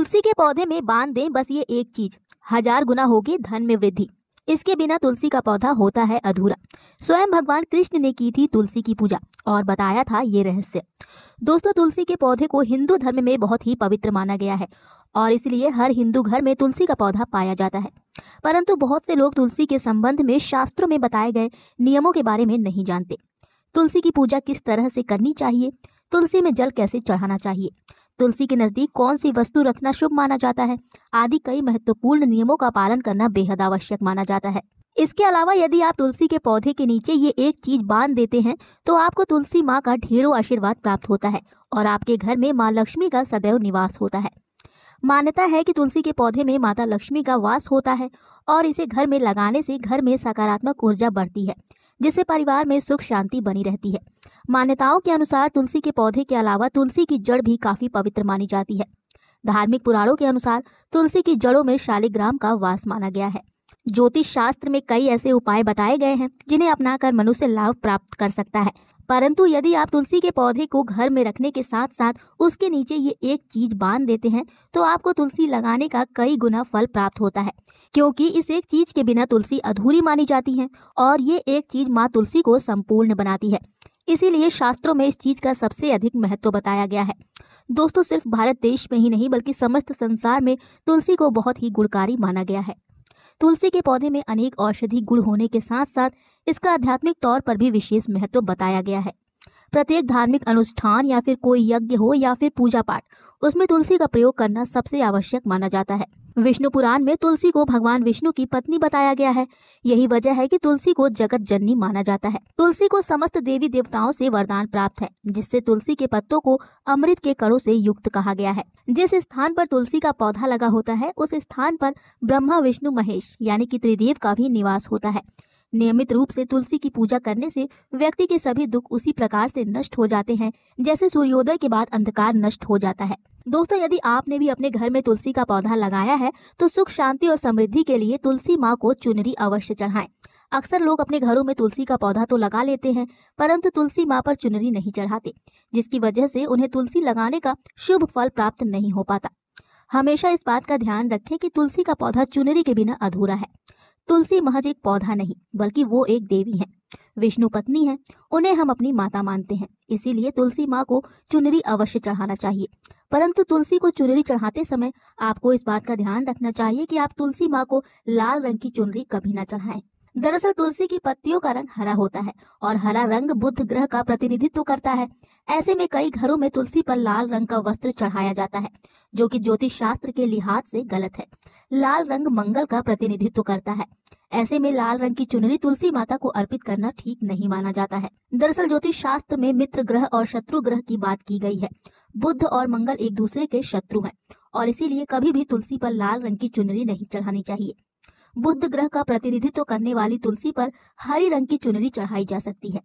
तुलसी के पौधे में बांध दें बस ये एक चीज, 1000 गुना होगी धन में वृद्धि। इसके बिना तुलसी का पौधा होता है अधूरा। स्वयं भगवान कृष्ण ने की थी तुलसी की पूजा और बताया था ये रहस्य। दोस्तों, तुलसी के पौधे को हिंदू धर्म में बहुत ही पवित्र माना गया है और इसलिए हर हिंदू घर में तुलसी का पौधा पाया जाता है। परंतु बहुत से लोग तुलसी के संबंध में शास्त्रों में बताए गए नियमों के बारे में नहीं जानते। तुलसी की पूजा किस तरह से करनी चाहिए, तुलसी में जल कैसे चढ़ाना चाहिए, तुलसी के नजदीक कौन सी वस्तु रखना शुभ माना जाता है आदि कई महत्वपूर्ण नियमों का पालन करना बेहद आवश्यक माना जाता है। इसके अलावा यदि आप तुलसी के पौधे के नीचे ये एक चीज बांध देते हैं तो आपको तुलसी माँ का ढेरों आशीर्वाद प्राप्त होता है और आपके घर में माँ लक्ष्मी का सदैव निवास होता है। मान्यता है कि तुलसी के पौधे में माता लक्ष्मी का वास होता है और इसे घर में लगाने से घर में सकारात्मक ऊर्जा बढ़ती है, जिससे परिवार में सुख शांति बनी रहती है। मान्यताओं के अनुसार तुलसी के पौधे के अलावा तुलसी की जड़ भी काफी पवित्र मानी जाती है। धार्मिक पुराणों के अनुसार तुलसी की जड़ों में शालिग्राम का वास माना गया है। ज्योतिष शास्त्र में कई ऐसे उपाय बताए गए हैं जिन्हें अपनाकर मनुष्य लाभ प्राप्त कर सकता है। परंतु यदि आप तुलसी के पौधे को घर में रखने के साथ साथ उसके नीचे ये एक चीज बांध देते हैं तो आपको तुलसी लगाने का कई गुना फल प्राप्त होता है, क्योंकि इस एक चीज के बिना तुलसी अधूरी मानी जाती है और ये एक चीज माँ तुलसी को संपूर्ण बनाती है। इसीलिए शास्त्रों में इस चीज का सबसे अधिक महत्व बताया गया है। दोस्तों, सिर्फ भारत देश में ही नहीं बल्कि समस्त संसार में तुलसी को बहुत ही गुणकारी माना गया है। तुलसी के पौधे में अनेक औषधि गुण होने के साथ साथ इसका आध्यात्मिक तौर पर भी विशेष महत्व बताया गया है। प्रत्येक धार्मिक अनुष्ठान या फिर कोई यज्ञ हो या फिर पूजा पाठ, उसमें तुलसी का प्रयोग करना सबसे आवश्यक माना जाता है। विष्णु पुराण में तुलसी को भगवान विष्णु की पत्नी बताया गया है। यही वजह है कि तुलसी को जगत जननी माना जाता है। तुलसी को समस्त देवी देवताओं से वरदान प्राप्त है, जिससे तुलसी के पत्तों को अमृत के कणों से युक्त कहा गया है। जिस स्थान पर तुलसी का पौधा लगा होता है उस स्थान पर ब्रह्मा विष्णु महेश यानी कि त्रिदेव का भी निवास होता है। नियमित रूप से तुलसी की पूजा करने से व्यक्ति के सभी दुख उसी प्रकार से नष्ट हो जाते हैं जैसे सूर्योदय के बाद अंधकार नष्ट हो जाता है। दोस्तों, यदि आपने भी अपने घर में तुलसी का पौधा लगाया है तो सुख शांति और समृद्धि के लिए तुलसी माँ को चुनरी अवश्य चढ़ाएं। अक्सर लोग अपने घरों में तुलसी का पौधा तो लगा लेते हैं परंतु तुलसी माँ पर चुनरी नहीं चढ़ाते, जिसकी वजह से उन्हें तुलसी लगाने का शुभ फल प्राप्त नहीं हो पाता। हमेशा इस बात का ध्यान रखें कि तुलसी का पौधा चुनरी के बिना अधूरा है। तुलसी महज एक पौधा नहीं बल्कि वो एक देवी है, विष्णु पत्नी है, उन्हें हम अपनी माता मानते हैं। इसीलिए तुलसी माँ को चुनरी अवश्य चढ़ाना चाहिए। परंतु तुलसी को चुनरी चढ़ाते समय आपको इस बात का ध्यान रखना चाहिए कि आप तुलसी माँ को लाल रंग की चुनरी कभी न चढ़ाएं। दरअसल तुलसी की पत्तियों का रंग हरा होता है और हरा रंग बुध ग्रह का प्रतिनिधित्व करता है। ऐसे में कई घरों में तुलसी पर लाल रंग का वस्त्र चढ़ाया जाता है, जो कि ज्योतिष शास्त्र के लिहाज से गलत है। लाल रंग मंगल का प्रतिनिधित्व करता है। ऐसे में लाल रंग की चुनरी तुलसी माता को अर्पित करना ठीक नहीं माना जाता है। दरअसल ज्योतिष शास्त्र में मित्र ग्रह और शत्रु ग्रह की बात की गई है। बुध और मंगल एक दूसरे के शत्रु हैं और इसीलिए कभी भी तुलसी पर लाल रंग की चुनरी नहीं चढ़ानी चाहिए। बुध ग्रह का प्रतिनिधित्व करने वाली तुलसी पर हरी रंग की चुनरी चढ़ाई जा सकती है।